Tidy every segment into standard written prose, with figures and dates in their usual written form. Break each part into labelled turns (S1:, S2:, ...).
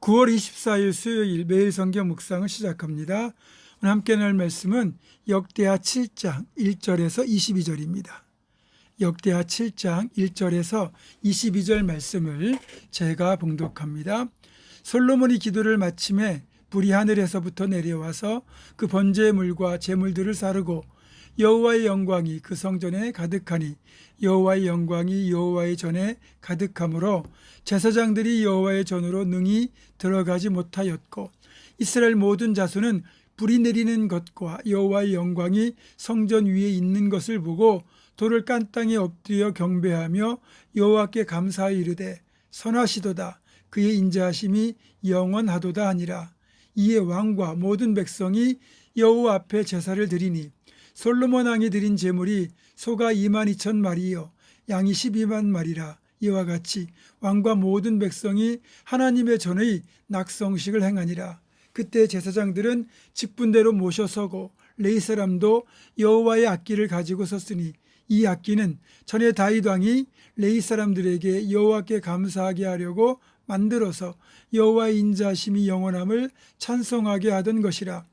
S1: 9월 24일 수요일 매일 성경 묵상을 시작합니다. 오늘 함께 나눌 말씀은 역대하 7장 1절에서 22절입니다. 역대하 7장 1절에서 22절 말씀을 제가 봉독합니다. 솔로몬이 기도를 마침에 불이 하늘에서부터 내려와서 그 번제의 물과 제물들을 사르고 여호와의 영광이 그 성전에 가득하니 여호와의 영광이 여호와의 전에 가득하므로 제사장들이 여호와의 전으로 능히 들어가지 못하였고 이스라엘 모든 자손은 불이 내리는 것과 여호와의 영광이 성전 위에 있는 것을 보고 돌을 깐 땅에 엎드려 경배하며 여호와께 감사하여 이르되 선하시도다 그의 인자하심이 영원하도다 하니라. 이에 왕과 모든 백성이 여호와 앞에 제사를 드리니 솔로몬 왕이 드린 제물이 소가 22,000마리요 양이 12만 마리라. 이와 같이 왕과 모든 백성이 하나님의 전의 낙성식을 행하니라. 그때 제사장들은 직분대로 모셔서고 레위 사람도 여호와의 악기를 가지고 섰으니 이 악기는 전에 다윗 왕이 레위 사람들에게 여호와께 감사하게 하려고 만들어서 여호와의 인자하심이 영원함을 찬송하게 하던 것이라.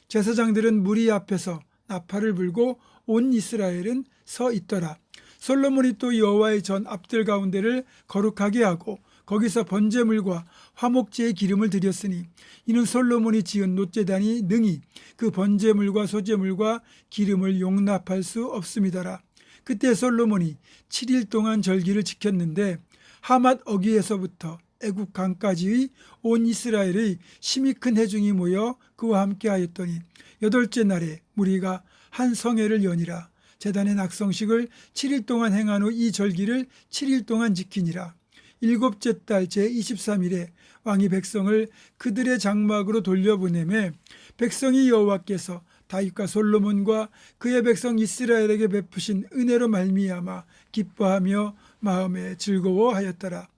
S1: 제사장들은 무리 앞에서 나팔을 불고 온 이스라엘은 서 있더라. 솔로몬이 또 여호와의 전 앞들 가운데를 거룩하게 하고 거기서 번제물과 화목제의 기름을 드렸으니 이는 솔로몬이 지은 놋제단이 능히 그 번제물과 소제물과 기름을 용납할 수 없음이더라. 그때 솔로몬이 7일 동안 절기를 지켰는데 하맛 어귀에서부터 애국 강까지의 온 이스라엘의 심히 큰 회중이 모여 그와 함께 하였더니 8째 날에 무리가 한 성회를 여니라. 제단의 낙성식을 7일 동안 행한 후 이 절기를 7일 동안 지키니라. 7째 달 제23일에 왕이 백성을 그들의 장막으로 돌려보내매 백성이 여호와께서 다윗과 솔로몬과 그의 백성 이스라엘에게 베푸신 은혜로 말미암아 기뻐하며 마음에 즐거워하였더라.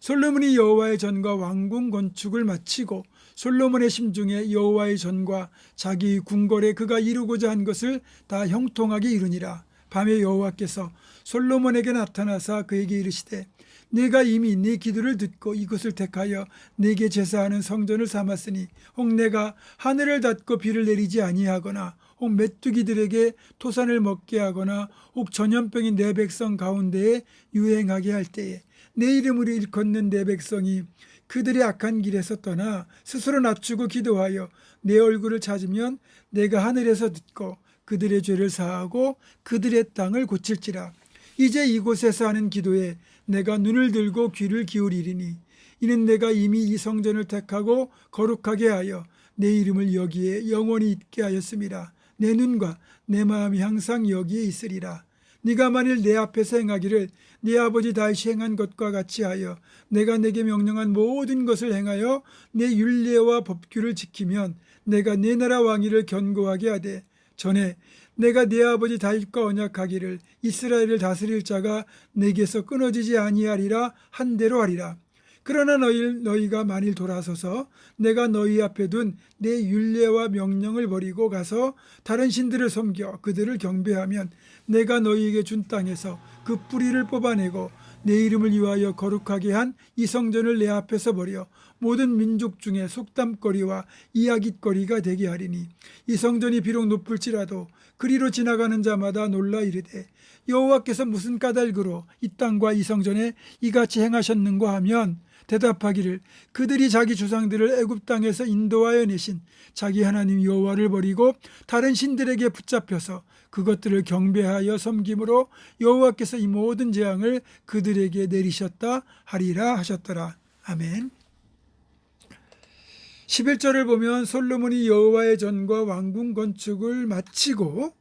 S1: 솔로몬이 여호와의 전과 왕궁 건축을 마치고 솔로몬의 심중에 여호와의 전과 자기의 궁궐에 그가 이루고자 한 것을 다 형통하게 이루니라. 밤에 여호와께서 솔로몬에게 나타나사 그에게 이르시되 네가 이미 네 기도를 듣고 이곳을 택하여 네게 제사하는 성전을 삼았으니 혹 내가 하늘을 닫고 비를 내리지 아니하거나 혹 메뚜기들에게 토산을 먹게 하거나 혹 전염병이 내 백성 가운데에 유행하게 할 때에 내 이름으로 일컫는 내 백성이 그들의 악한 길에서 떠나 스스로 낮추고 기도하여 내 얼굴을 찾으면 내가 하늘에서 듣고 그들의 죄를 사하고 그들의 땅을 고칠지라. 이제 이곳에서 하는 기도에 내가 눈을 들고 귀를 기울이리니 이는 내가 이미 이 성전을 택하고 거룩하게 하여 내 이름을 여기에 영원히 있게 하였음이라. 내 눈과 내 마음이 항상 여기에 있으리라. 네가 만일 내 앞에서 행하기를 네 아버지 다윗이 행한 것과 같이 하여 내가 내게 명령한 모든 것을 행하여 내 율례와 법규를 지키면 내가 네 나라 왕위를 견고하게 하되 전에 내가 네 아버지 다윗과 언약하기를 이스라엘을 다스릴 자가 내게서 끊어지지 아니하리라 한 대로 하리라. 그러나 너희가 만일 돌아서서 내가 너희 앞에 둔 내 율례와 명령을 버리고 가서 다른 신들을 섬겨 그들을 경배하면 내가 너희에게 준 땅에서 그 뿌리를 뽑아내고 내 이름을 위하여 거룩하게 한 이 성전을 내 앞에서 버려 모든 민족 중에 속담거리와 이야깃거리가 되게 하리니 이 성전이 비록 높을지라도 그리로 지나가는 자마다 놀라 이르되 여호와께서 무슨 까닭으로 이 땅과 이 성전에 이같이 행하셨는가 하면 대답하기를 그들이 자기 조상들을 애굽 땅에서 인도하여 내신 자기 하나님 여호와를 버리고 다른 신들에게 붙잡혀서 그것들을 경배하여 섬김으로 여호와께서 이 모든 재앙을 그들에게 내리셨다 하리라 하셨더라. 아멘. 11절을 보면 솔로몬이 여호와의 전과 왕궁 건축을 마치고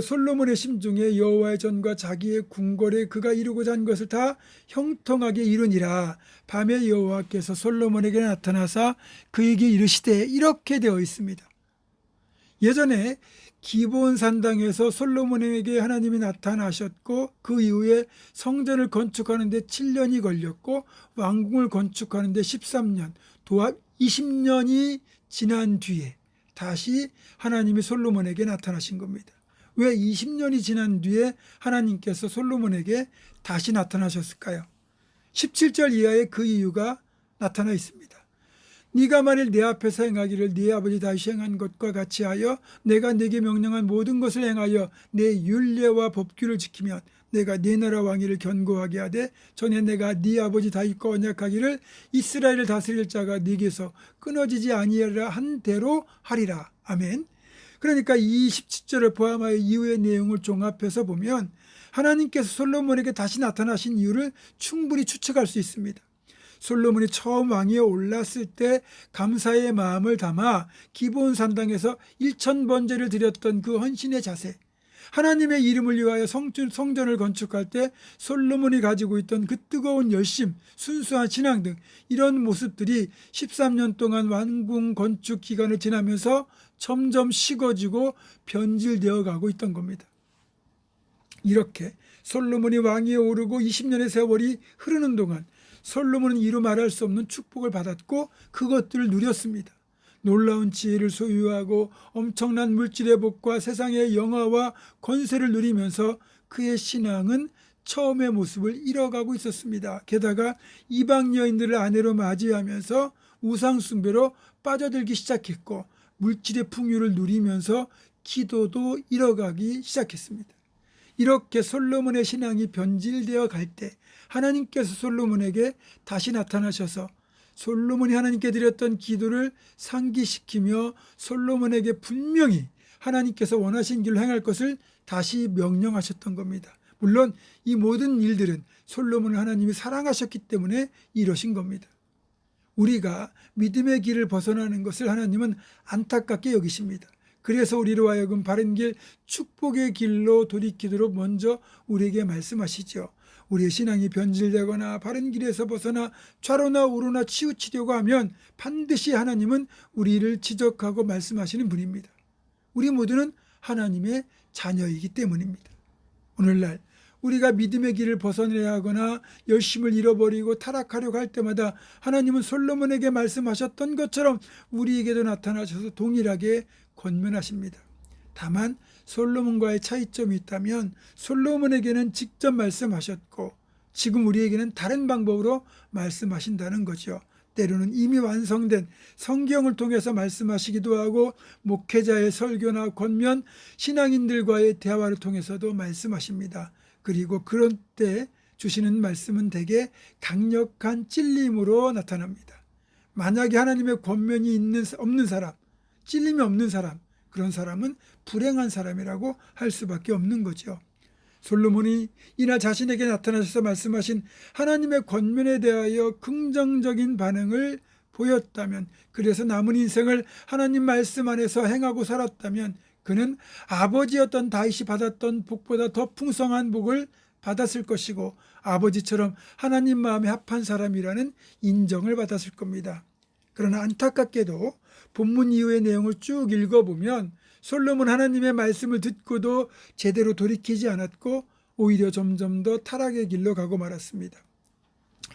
S1: 솔로몬의 심중에 여호와의 전과 자기의 궁궐에 그가 이루고자 한 것을 다 형통하게 이루니라. 밤에 여호와께서 솔로몬에게 나타나사 그에게 이르시되 이렇게 되어 있습니다. 예전에 기브온 산당에서 솔로몬에게 하나님이 나타나셨고 그 이후에 성전을 건축하는 데 7년이 걸렸고 왕궁을 건축하는 데 13년, 도합 20년이 지난 뒤에 다시 하나님이 솔로몬에게 나타나신 겁니다. 왜 20년이 지난 뒤에 하나님께서 솔로몬에게 다시 나타나셨을까요? 17절 이하에 그 이유가 나타나 있습니다. 네가 만일 내 앞에서 행하기를 네 아버지 다윗이 행한 것과 같이 하여 내가 네게 명령한 모든 것을 행하여 내 율례와 법규를 지키면 내가 네 나라 왕위를 견고하게 하되 전에 내가 네 아버지 다윗과 언약하기를 이스라엘을 다스릴 자가 네게서 끊어지지 아니하리라 한 대로 하리라. 아멘. 그러니까 이 17절을 포함하여 이후의 내용을 종합해서 보면 하나님께서 솔로몬에게 다시 나타나신 이유를 충분히 추측할 수 있습니다. 솔로몬이 처음 왕위에 올랐을 때 감사의 마음을 담아 기브온 산당에서 1000번제를 드렸던 그 헌신의 자세, 하나님의 이름을 위하여 성전을 건축할 때 솔로몬이 가지고 있던 그 뜨거운 열심, 순수한 신앙 등 이런 모습들이 13년 동안 왕궁 건축 기간을 지나면서 점점 식어지고 변질되어 가고 있던 겁니다. 이렇게 솔로몬이 왕위에 오르고 20년의 세월이 흐르는 동안 솔로몬은 이루 말할 수 없는 축복을 받았고 그것들을 누렸습니다. 놀라운 지혜를 소유하고 엄청난 물질의 복과 세상의 영화와 권세를 누리면서 그의 신앙은 처음의 모습을 잃어가고 있었습니다. 게다가 이방 여인들을 아내로 맞이하면서 우상 숭배로 빠져들기 시작했고 물질의 풍요를 누리면서 기도도 잃어가기 시작했습니다. 이렇게 솔로몬의 신앙이 변질되어 갈 때 하나님께서 솔로몬에게 다시 나타나셔서 솔로몬이 하나님께 드렸던 기도를 상기시키며 솔로몬에게 분명히 하나님께서 원하신 길로 행할 것을 다시 명령하셨던 겁니다. 물론 이 모든 일들은 솔로몬을 하나님이 사랑하셨기 때문에 이러신 겁니다. 우리가 믿음의 길을 벗어나는 것을 하나님은 안타깝게 여기십니다. 그래서 우리로 하여금 바른 길, 축복의 길로 돌이키도록 먼저 우리에게 말씀하시죠. 우리의 신앙이 변질되거나 바른 길에서 벗어나 좌로나 우로나 치우치려고 하면 반드시 하나님은 우리를 지적하고 말씀하시는 분입니다. 우리 모두는 하나님의 자녀이기 때문입니다. 오늘날 우리가 믿음의 길을 벗어내야 하거나 열심을 잃어버리고 타락하려고 할 때마다 하나님은 솔로몬에게 말씀하셨던 것처럼 우리에게도 나타나셔서 동일하게 권면하십니다. 다만 솔로몬과의 차이점이 있다면 솔로몬에게는 직접 말씀하셨고 지금 우리에게는 다른 방법으로 말씀하신다는 거죠. 때로는 이미 완성된 성경을 통해서 말씀하시기도 하고 목회자의 설교나 권면, 신앙인들과의 대화를 통해서도 말씀하십니다. 그리고 그런 때 주시는 말씀은 대개 강력한 찔림으로 나타납니다. 만약에 하나님의 권면이 없는 사람, 찔림이 없는 사람, 그런 사람은 불행한 사람이라고 할 수밖에 없는 거죠. 솔로몬이 이날 자신에게 나타나셔서 말씀하신 하나님의 권면에 대하여 긍정적인 반응을 보였다면, 그래서 남은 인생을 하나님 말씀 안에서 행하고 살았다면 그는 아버지였던 다윗이 받았던 복보다 더 풍성한 복을 받았을 것이고 아버지처럼 하나님 마음에 합한 사람이라는 인정을 받았을 겁니다. 그러나 안타깝게도 본문 이후의 내용을 쭉 읽어보면 솔로몬 하나님의 말씀을 듣고도 제대로 돌이키지 않았고 오히려 점점 더 타락의 길로 가고 말았습니다.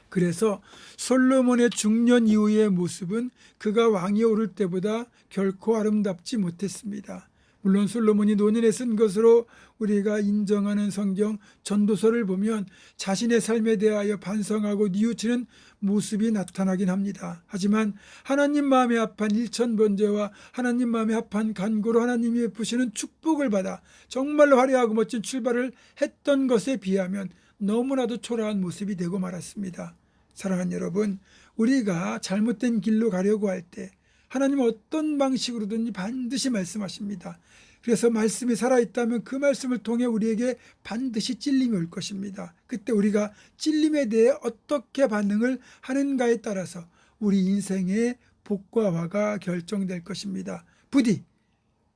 S1: 그래서 솔로몬의 중년 이후의 모습은 그가 왕위에 오를 때보다 결코 아름답지 못했습니다. 물론 솔로몬이 노년에 쓴 것으로 우리가 인정하는 성경 전도서를 보면 자신의 삶에 대하여 반성하고 뉘우치는 모습이 나타나긴 합니다. 하지만 하나님 마음에 합한 1000번제와 하나님 마음에 합한 간구로 하나님이 베푸시는 축복을 받아 정말로 화려하고 멋진 출발을 했던 것에 비하면 너무나도 초라한 모습이 되고 말았습니다. 사랑하는 여러분, 우리가 잘못된 길로 가려고 할 때 하나님은 어떤 방식으로든지 반드시 말씀하십니다. 그래서 말씀이 살아있다면 그 말씀을 통해 우리에게 반드시 찔림이 올 것입니다. 그때 우리가 찔림에 대해 어떻게 반응을 하는가에 따라서 우리 인생의 복과 화가 결정될 것입니다. 부디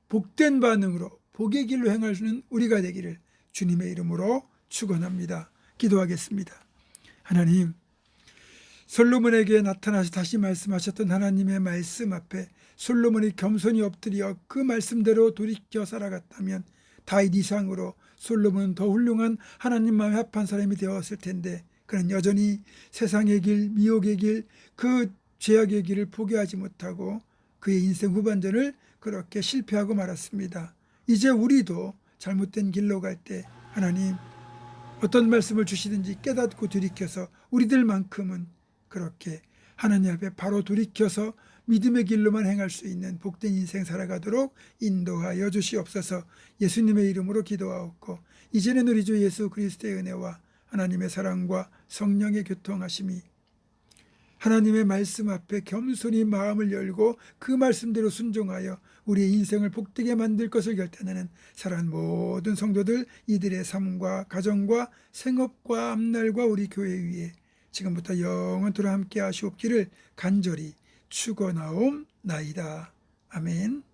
S1: 복된 반응으로 복의 길로 행하는 우리가 되기를 주님의 이름으로 축원합니다. 기도하겠습니다. 하나님, 솔로몬에게 나타나서 다시 말씀하셨던 하나님의 말씀 앞에 솔로몬이 겸손히 엎드려 그 말씀대로 돌이켜 살아갔다면 다윗 이상으로 솔로몬은 더 훌륭한 하나님 마음에 합한 사람이 되었을 텐데 그는 여전히 세상의 길, 미혹의 길, 그 죄악의 길을 포기하지 못하고 그의 인생 후반전을 그렇게 실패하고 말았습니다. 이제 우리도 잘못된 길로 갈 때 하나님 어떤 말씀을 주시든지 깨닫고 돌이켜서 우리들만큼은 그렇게 하나님 앞에 바로 돌이켜서 믿음의 길로만 행할 수 있는 복된 인생 살아가도록 인도하여 주시옵소서. 예수님의 이름으로 기도하옵고 이제는 우리 주 예수 그리스도의 은혜와 하나님의 사랑과 성령의 교통하심이 하나님의 말씀 앞에 겸손히 마음을 열고 그 말씀대로 순종하여 우리의 인생을 복되게 만들 것을 결단하는 사랑하는 모든 성도들, 이들의 삶과 가정과 생업과 앞날과 우리 교회 위에 지금부터 영원토록 함께 하시옵기를 간절히 축원하옵나이다. 아멘.